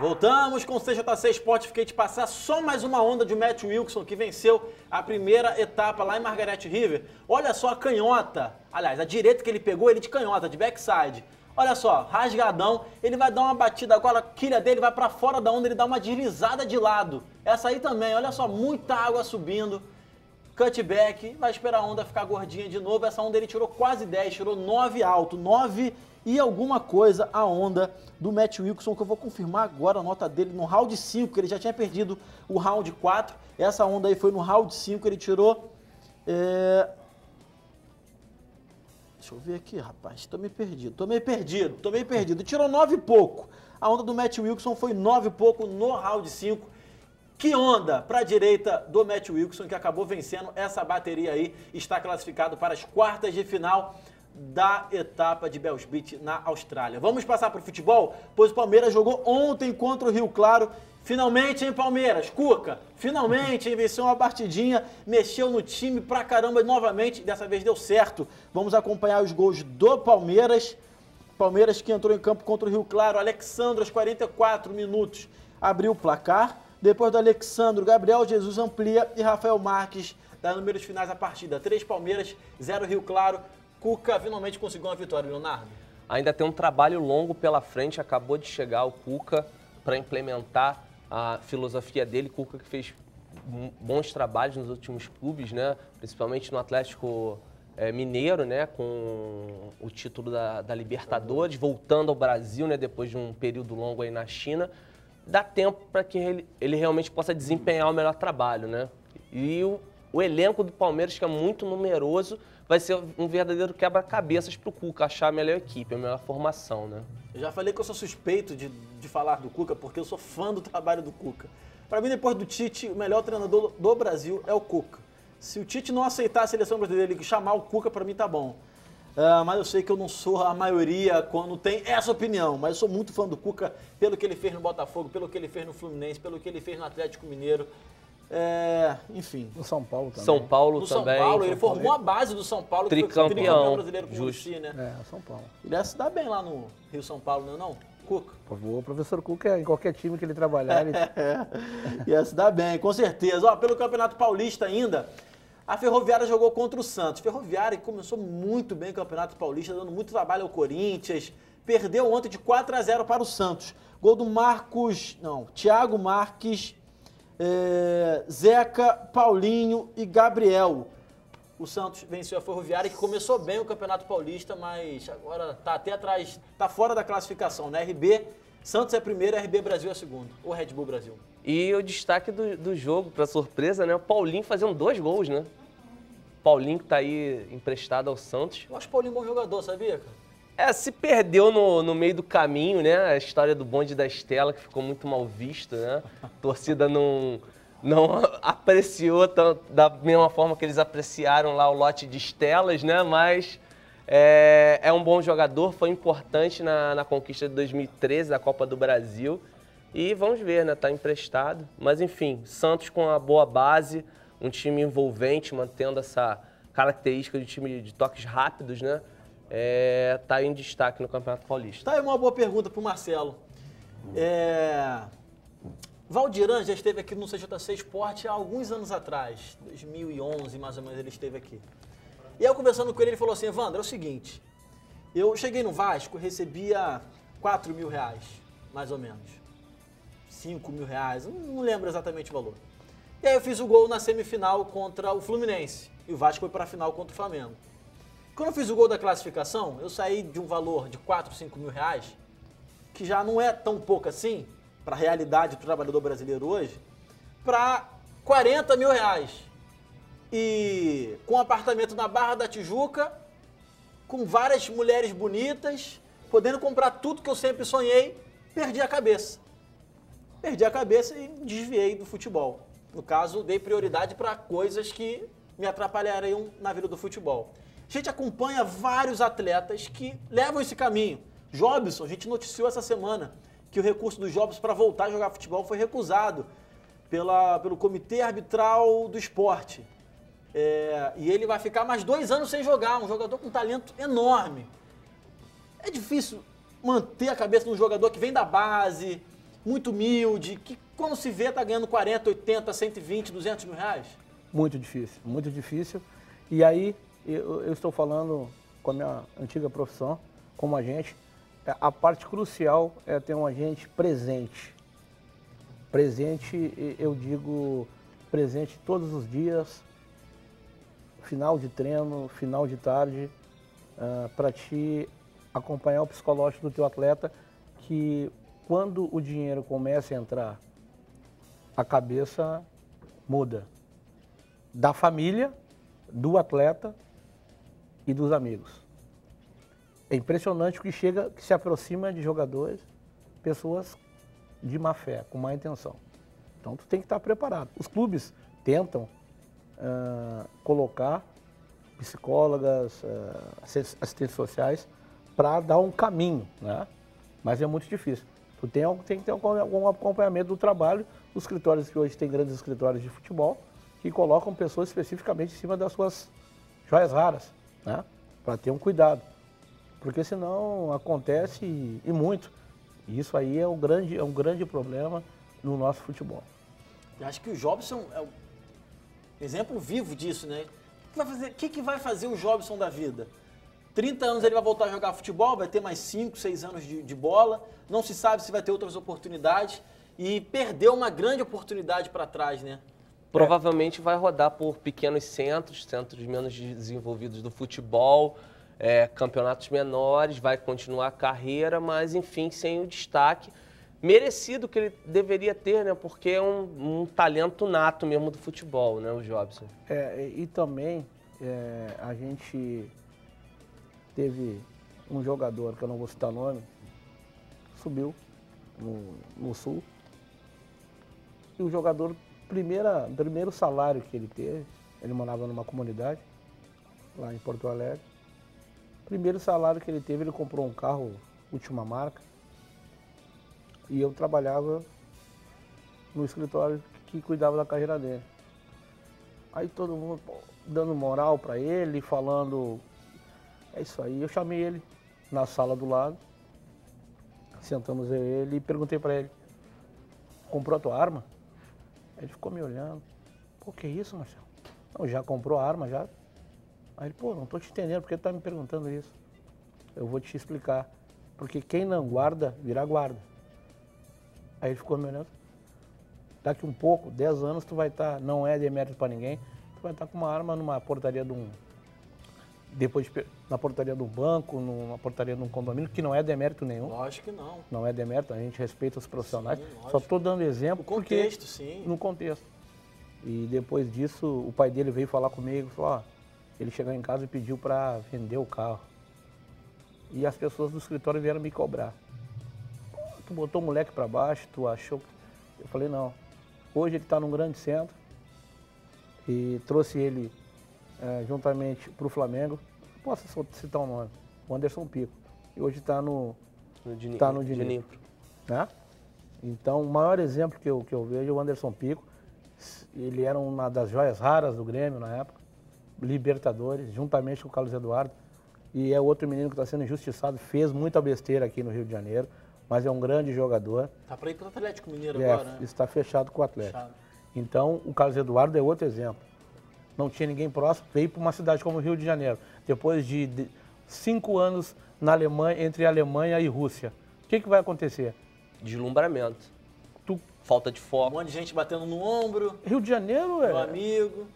Voltamos com o CJC Sport. Fiquei de passar só mais uma onda de Matt Wilson, que venceu a primeira etapa lá em Margaret River. Olha só a canhota, aliás, a direita que ele pegou, ele de canhota, de backside. Olha só, rasgadão, ele vai dar uma batida agora, a quilha dele vai pra fora da onda, ele dá uma deslizada de lado. Essa aí também, olha só, muita água subindo. Cutback, vai esperar a onda ficar gordinha de novo. Essa onda ele tirou quase 10, tirou 9 alto, 9 e alguma coisa a onda do Matt Wilson, que eu vou confirmar agora a nota dele no round 5, que ele já tinha perdido o round 4. Essa onda aí foi no round 5, ele tirou... Deixa eu ver aqui, rapaz, tô meio perdido. Ele tirou 9 e pouco. A onda do Matt Wilson foi 9 e pouco no round 5. Que onda para a direita do Matt Wilson, que acabou vencendo essa bateria aí, está classificado para as quartas de final da etapa de Bells Beach na Austrália. Vamos passar para o futebol, pois o Palmeiras jogou ontem contra o Rio Claro. Finalmente, hein, Palmeiras? Cuca, finalmente, hein, venceu uma partidinha, mexeu no time pra caramba novamente, dessa vez deu certo. Vamos acompanhar os gols do Palmeiras. Palmeiras que entrou em campo contra o Rio Claro. Alexandro, aos 44 minutos, abriu o placar. Depois do Alexandro, Gabriel Jesus amplia e Rafael Marques dá números finais à partida. 3 Palmeiras, 0 Rio Claro. Cuca finalmente conseguiu uma vitória, Leonardo. Ainda tem um trabalho longo pela frente, acabou de chegar o Cuca para implementar a filosofia dele. Cuca que fez bons trabalhos nos últimos clubes, né? Principalmente no Atlético Mineiro, né? Com o título da Libertadores, voltando ao Brasil, né? Depois de um período longo aí na China. Dá tempo para que ele realmente possa desempenhar o melhor trabalho, né? E o elenco do Palmeiras, que é muito numeroso, vai ser um verdadeiro quebra-cabeças para o Cuca achar a melhor equipe, a melhor formação, né? Eu já falei que eu sou suspeito de falar do Cuca, porque eu sou fã do trabalho do Cuca. Para mim, depois do Tite, o melhor treinador do Brasil é o Cuca. Se o Tite não aceitar a seleção brasileira e chamar o Cuca, para mim tá bom. Mas eu sei que eu não sou a maioria quando tem essa opinião, mas eu sou muito fã do Cuca pelo que ele fez no Botafogo, pelo que ele fez no Fluminense, pelo que ele fez no Atlético Mineiro. Enfim. No São Paulo também. São Paulo no também. São Paulo, ele formou a base do São Paulo, que foi tricampeão brasileiro com o Muricy, né? São Paulo. Ele ia se dar bem lá no Rio São Paulo, não é não? Cuca? O professor Cuca, em qualquer time que ele trabalhar, ele... Ia se dar bem, com certeza. Pelo Campeonato Paulista ainda, a Ferroviária jogou contra o Santos. Ferroviária que começou muito bem o Campeonato Paulista, dando muito trabalho ao Corinthians. Perdeu ontem de 4-0 para o Santos. Gol do Thiago Marques, Zeca, Paulinho e Gabriel. O Santos venceu a Ferroviária, que começou bem o Campeonato Paulista, mas agora tá até atrás, tá fora da classificação, né? Santos é primeiro, RB Brasil é segundo, ou Red Bull Brasil. E o destaque do jogo, para surpresa, né? O Paulinho fazendo 2 gols, né? Paulinho que tá aí emprestado ao Santos. Eu acho o Paulinho um bom jogador, sabia, cara? Se perdeu no meio do caminho, né? A história do bonde da Estela, que ficou muito mal vista, né? A torcida não apreciou da mesma forma que eles apreciaram lá o lote de Estelas, né? Mas é um bom jogador, foi importante na conquista de 2013 da Copa do Brasil. E vamos ver, né? Tá emprestado. Mas enfim, Santos com uma boa base, um time envolvente, mantendo essa característica de time de toques rápidos, né? Tá em destaque no Campeonato Paulista. Tá aí uma boa pergunta pro Marcelo. Valdiran já esteve aqui no CJC Sport há alguns anos atrás, 2011 mais ou menos ele esteve aqui. E eu conversando com ele falou assim: Evandro, é o seguinte, eu cheguei no Vasco, recebia R$4.000, mais ou menos. R$5.000, não lembro exatamente o valor. E aí eu fiz o gol na semifinal contra o Fluminense, e o Vasco foi para a final contra o Flamengo. Quando eu fiz o gol da classificação, eu saí de um valor de R$4.000, R$5.000, que já não é tão pouco assim, para a realidade do trabalhador brasileiro hoje, para R$40.000. E com um apartamento na Barra da Tijuca, com várias mulheres bonitas, podendo comprar tudo que eu sempre sonhei, perdi a cabeça. Perdi a cabeça e desviei do futebol. No caso, dei prioridade para coisas que me atrapalhariam na vida do futebol. A gente acompanha vários atletas que levam esse caminho. Jobson, a gente noticiou essa semana que o recurso do Jobson para voltar a jogar futebol foi recusado pelo Comitê Arbitral do Esporte. E ele vai ficar mais 2 anos sem jogar, um jogador com talento enorme. É difícil manter a cabeça de um jogador que vem da base, muito humilde, que quando se vê tá ganhando 40, 80, 120, 200 mil reais? Muito difícil, muito difícil. E aí, eu estou falando com a minha antiga profissão, como agente, a parte crucial é ter um agente presente. Presente, eu digo, presente todos os dias, final de treino, final de tarde, para te acompanhar o psicológico do teu atleta, que quando o dinheiro começa a entrar, a cabeça muda. Da família, do atleta e dos amigos. É impressionante o que chega, que se aproxima de jogadores, pessoas de má fé, com má intenção. Então tu tem que estar preparado. Os clubes tentam colocar psicólogas, assistentes sociais para dar um caminho, né? Mas é muito difícil. Tu tem que ter algum acompanhamento do trabalho dos escritórios, que hoje tem grandes escritórios de futebol, que colocam pessoas especificamente em cima das suas joias raras, né? Para ter um cuidado. Porque senão acontece e muito. E isso aí é um grande problema no nosso futebol. Eu acho que o Jobson é o exemplo vivo disso, né? O que vai fazer o Jobson da vida? 30 anos ele vai voltar a jogar futebol, vai ter mais 5, 6 anos de bola, não se sabe se vai ter outras oportunidades e perdeu uma grande oportunidade para trás, né? Provavelmente vai rodar por pequenos centros menos desenvolvidos do futebol, campeonatos menores, vai continuar a carreira, mas enfim, sem o destaque merecido que ele deveria ter, né? Porque é um talento nato mesmo do futebol, né, o Jobson. E também a gente teve um jogador, que eu não vou citar nome, subiu no Sul, e o jogador, primeiro salário que ele teve, ele morava numa comunidade, lá em Porto Alegre, primeiro salário que ele teve, ele comprou um carro última marca, e eu trabalhava no escritório que cuidava da carreira dele. Aí todo mundo dando moral para ele, falando, é isso aí. Eu chamei ele na sala do lado, sentamos ele e perguntei para ele, comprou a tua arma? Ele ficou me olhando, pô, que isso, Marcelo? Não, já comprou a arma, já? Aí ele, pô, não tô te entendendo, por que tu tá me perguntando isso? Eu vou te explicar, porque quem não guarda, vira guarda. Aí ele ficou me olhando, daqui um pouco, 10 anos, tu vai estar, não é demérito para ninguém, tu vai estar com uma arma numa portaria de na portaria do banco, numa portaria de um condomínio, que não é demérito nenhum. Lógico que não. Não é demérito, a gente respeita os profissionais. Sim, só estou dando exemplo no contexto, sim. No contexto. E depois disso, o pai dele veio falar comigo, falou, ó, ele chegou em casa e pediu para vender o carro. E as pessoas do escritório vieram me cobrar. Tu botou o moleque para baixo, tu achou... Eu falei, não. Hoje ele está num grande centro e trouxe ele juntamente para o Flamengo. Posso citar um nome, o Anderson Pico. E hoje está no Dnipro. Né? Então, o maior exemplo que eu vejo é o Anderson Pico. Ele era uma das joias raras do Grêmio na época, Libertadores, juntamente com o Carlos Eduardo. E é outro menino que está sendo injustiçado, fez muita besteira aqui no Rio de Janeiro, mas é um grande jogador. Tá para ir para o Atlético Mineiro agora, né? Está fechado com o Atlético. Então, o Carlos Eduardo é outro exemplo. Não tinha ninguém próximo, veio para uma cidade como o Rio de Janeiro. Depois de 5 anos na Alemanha, entre Alemanha e Rússia. O que vai acontecer? Deslumbramento. Falta de foco. Um monte de gente batendo no ombro. Rio de Janeiro Meu amigo.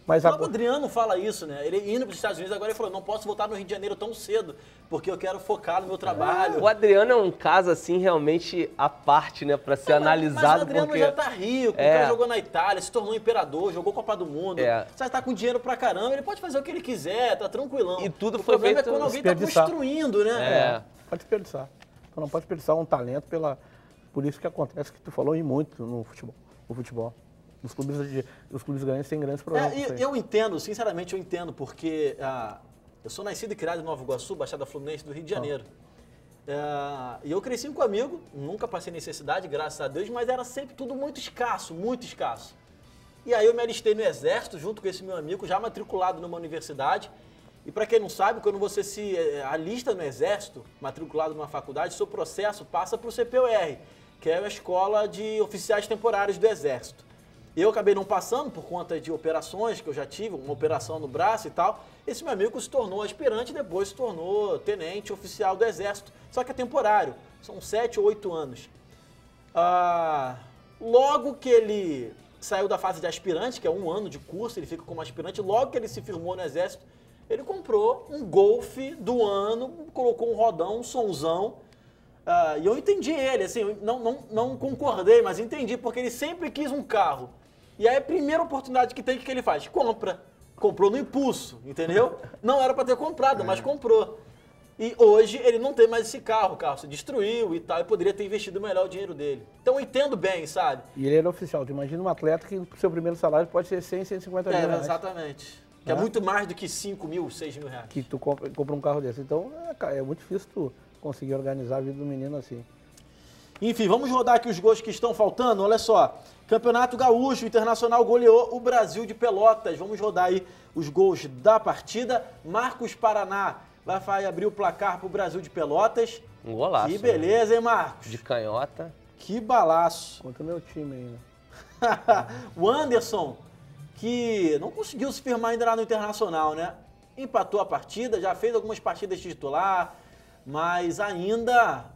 Mas o Adriano fala isso, né? Ele indo para os Estados Unidos agora, ele falou, não posso voltar no Rio de Janeiro tão cedo, porque eu quero focar no meu trabalho. O Adriano é um caso, assim, realmente à parte, né? Para ser analisado. Mas o Adriano já tá rico, o cara jogou na Itália, se tornou imperador, jogou Copa do Mundo. Já tá com dinheiro pra caramba, ele pode fazer o que ele quiser, tá tranquilão. E tudo foi feito... O problema é quando alguém tá construindo, né? Pode desperdiçar. Tu não pode desperdiçar um talento por isso que acontece que tu falou muito no futebol. Os clubes grandes têm grandes problemas. Eu entendo, sinceramente eu entendo, porque eu sou nascido e criado em Nova Iguaçu, Baixada Fluminense do Rio de Janeiro. E eu cresci com amigo, nunca passei necessidade, graças a Deus, mas era sempre tudo muito escasso, muito escasso. E aí eu me alistei no Exército, junto com esse meu amigo, já matriculado numa universidade. E para quem não sabe, quando você se alista no Exército, matriculado numa faculdade, seu processo passa para o CPUR, que é a escola de oficiais temporários do Exército. Eu acabei não passando por conta de operações que eu já tive, uma operação no braço e tal. Esse meu amigo se tornou aspirante e depois se tornou tenente oficial do Exército, só que é temporário, são 7 ou 8 anos. Logo que ele saiu da fase de aspirante, que é 1 ano de curso, ele fica como aspirante, logo que ele se firmou no Exército, ele comprou um Golf do ano, colocou um rodão, um sonzão, e eu entendi ele, assim, eu não concordei, mas entendi, porque ele sempre quis um carro. E aí a primeira oportunidade que tem, o que ele faz? Compra. Comprou no impulso, entendeu? Não era para ter comprado, mas comprou. E hoje ele não tem mais esse carro, o carro se destruiu e tal, e poderia ter investido melhor o dinheiro dele. Então eu entendo bem, sabe? E ele era oficial. Tu imagina um atleta que o seu primeiro salário pode ser 100, 150 mil reais. Exatamente. Que é muito mais do que 5 mil, 6 mil reais. Que tu compra um carro desse. Então é muito difícil tu conseguir organizar a vida do menino assim. Enfim, vamos rodar aqui os gols que estão faltando. Olha só, Campeonato Gaúcho, o Internacional goleou o Brasil de Pelotas. Vamos rodar aí os gols da partida. Marcos Paraná vai abrir o placar para o Brasil de Pelotas. Um golaço. Que beleza, hein, Marcos? De canhota. Que balaço. Contra o meu time ainda. O Anderson, que não conseguiu se firmar ainda lá no Internacional, né? Empatou a partida, já fez algumas partidas de titular, mas ainda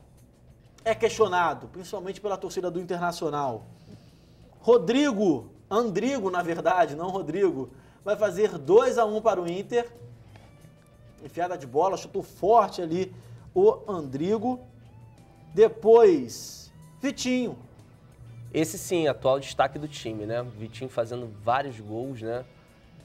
é questionado, principalmente pela torcida do Internacional. Andrigo, na verdade, não Rodrigo, vai fazer 2-1 para o Inter. Enfiada de bola, chutou forte ali o Andrigo. Depois, Vitinho. Esse sim, atual destaque do time, né? Vitinho fazendo vários gols, né?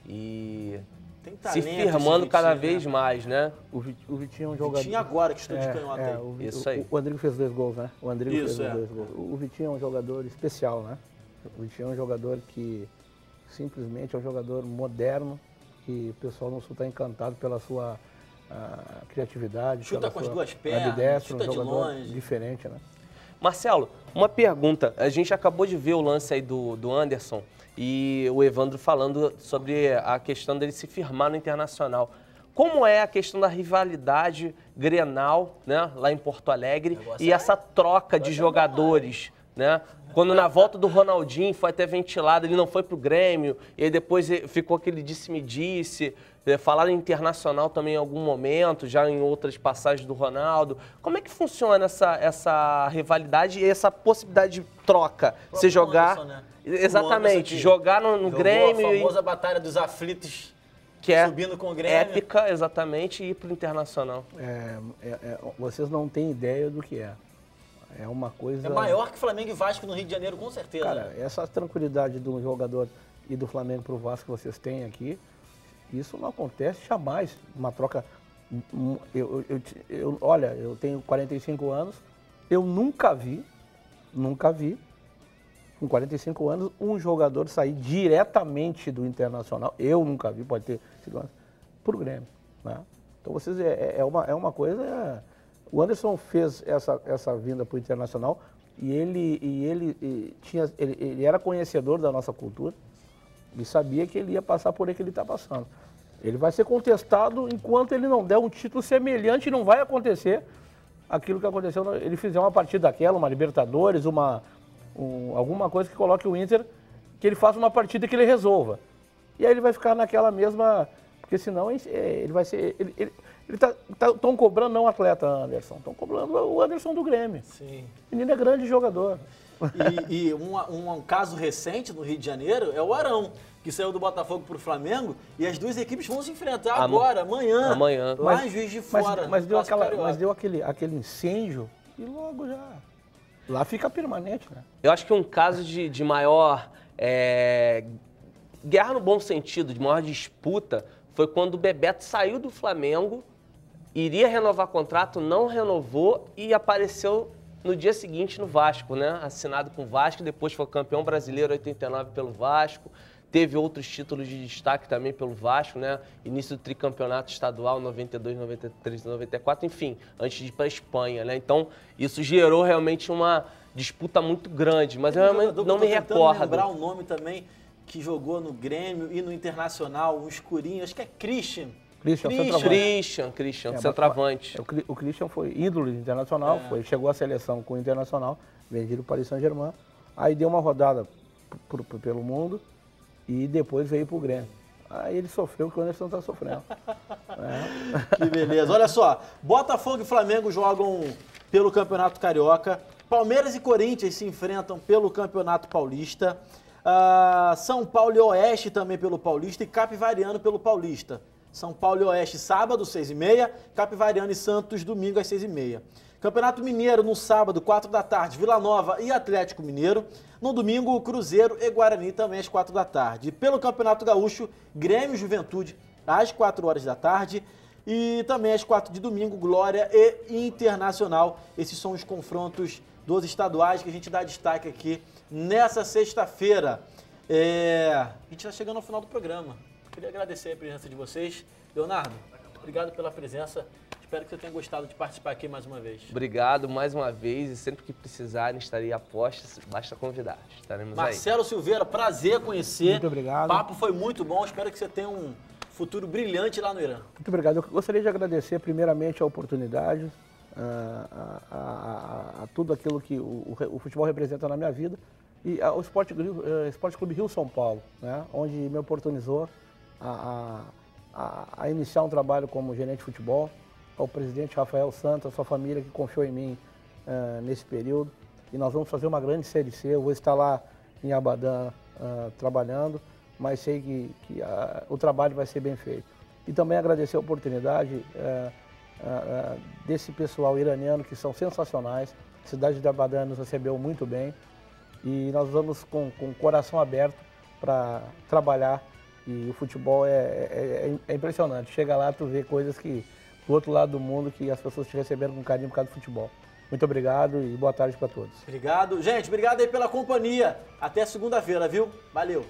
E Tem se talento firmando esse cada Vitinho, vez né? mais, né? O Vitinho é um jogador... Vitinho agora que estou de canhota aí. Isso aí. O Andrigo fez 2 gols, né? O Andrigo Isso, fez 2 gols. O Vitinho é um jogador especial, né? O Vitinho é um jogador que simplesmente é um jogador moderno e o pessoal no Sul está encantado pela sua criatividade. Chuta pela com as sua duas pernas, ambidestro, chuta um de jogador longe. diferente, né? Marcelo, uma pergunta. A gente acabou de ver o lance aí do Anderson e o Evandro falando sobre a questão dele se firmar no Internacional. Como é a questão da rivalidade Grenal, né, lá em Porto Alegre, e essa troca de jogadores, né? Quando na volta do Ronaldinho foi até ventilado, ele não foi pro Grêmio, e aí depois ficou aquele disse-me-disse, falaram em Internacional também em algum momento, já em outras passagens do Ronaldo. Como é que funciona essa rivalidade e essa possibilidade de troca? Você jogar... Anderson, né? Exatamente, jogar no Grêmio... A famosa batalha dos aflitos, que é subindo com o Grêmio. épica, exatamente, e ir pro Internacional. Vocês não têm ideia do que é. É uma coisa... É maior que Flamengo e Vasco no Rio de Janeiro, com certeza. Cara, essa tranquilidade do jogador e do Flamengo pro Vasco que vocês têm aqui, isso não acontece jamais. Uma troca... Olha, eu tenho 45 anos, eu nunca vi, com 45 anos, um jogador sair diretamente do Internacional, eu nunca vi, pode ter sido antes, pro Grêmio, né? Então vocês, é uma coisa... O Anderson fez essa vinda para o Internacional e ele era conhecedor da nossa cultura e sabia que ele ia passar por aí que ele está passando. Ele vai ser contestado enquanto ele não der um título semelhante, não vai acontecer aquilo que aconteceu. Ele fizer uma partida daquela, uma Libertadores, alguma coisa que coloque o Inter, que ele faça uma partida que ele resolva. E aí ele vai ficar naquela mesma... Porque senão ele vai ser... Estão cobrando não o atleta Anderson, estão cobrando o Anderson do Grêmio. Sim. O menino é grande jogador. E um caso recente no Rio de Janeiro é o Arão, que saiu do Botafogo para o Flamengo, e as duas equipes vão se enfrentar agora, amanhã. Lá em Juiz de Fora. Mas deu aquele incêndio e logo já... Lá fica permanente, né? Eu acho que um caso de maior guerra no bom sentido, de maior disputa, foi quando o Bebeto saiu do Flamengo, iria renovar contrato, não renovou e apareceu no dia seguinte no Vasco, né? Assinado com o Vasco, depois foi campeão brasileiro 89 pelo Vasco, teve outros títulos de destaque também pelo Vasco, né? Início do tricampeonato estadual 92, 93, 94, enfim, antes de ir para a Espanha, né? Então, isso gerou realmente uma disputa muito grande, mas eu realmente não me recordo. Lembrar o nome também que jogou no Grêmio e no Internacional, um escurinho, acho que é Christian. Christian, centroavante. O Christian foi ídolo internacional, chegou à seleção com o Internacional, vendido para o Paris Saint-Germain, aí deu uma rodada pelo mundo e depois veio para o Grêmio. Aí ele sofreu o que o Anderson está sofrendo. Que beleza. Olha só, Botafogo e Flamengo jogam pelo Campeonato Carioca, Palmeiras e Corinthians se enfrentam pelo Campeonato Paulista, São Paulo e Oeste também pelo Paulista e Capivariano pelo Paulista. São Paulo e Oeste sábado, 6h30, Capivariano e Santos domingo às 6h30. Campeonato Mineiro no sábado, 4 da tarde, Vila Nova e Atlético Mineiro. No domingo, Cruzeiro e Guarani também às 4 da tarde. Pelo Campeonato Gaúcho, Grêmio e Juventude às 4 horas da tarde. E também às 4 de domingo, Glória e Internacional. Esses são os confrontos dos estaduais que a gente dá destaque aqui nessa sexta-feira. A gente está chegando ao final do programa. Queria agradecer a presença de vocês. Leonardo, obrigado pela presença. Espero que você tenha gostado de participar aqui mais uma vez. Obrigado mais uma vez e sempre que precisarem estarei a postos, basta convidar. Estaremos Marcelo aí. Silveira, prazer conhecer. Muito obrigado. O papo foi muito bom, espero que você tenha um futuro brilhante lá no Irã. Muito obrigado. Eu gostaria de agradecer primeiramente a oportunidade, a tudo aquilo que o futebol representa na minha vida e ao Esporte Clube Rio São Paulo, né, onde me oportunizou a iniciar um trabalho como gerente de futebol, ao presidente Rafael Santos, a sua família que confiou em mim nesse período. E nós vamos fazer uma grande Série C. Eu vou estar lá em Abadã trabalhando, mas sei que o trabalho vai ser bem feito. E também agradecer a oportunidade desse pessoal iraniano que são sensacionais. A cidade de Abadã nos recebeu muito bem e nós vamos com o coração aberto para trabalhar. E o futebol é impressionante. Chega lá, tu vê coisas que do outro lado do mundo que as pessoas te receberam com carinho por causa do futebol. Muito obrigado e boa tarde para todos. Obrigado. Gente, obrigado aí pela companhia. Até segunda-feira, viu? Valeu.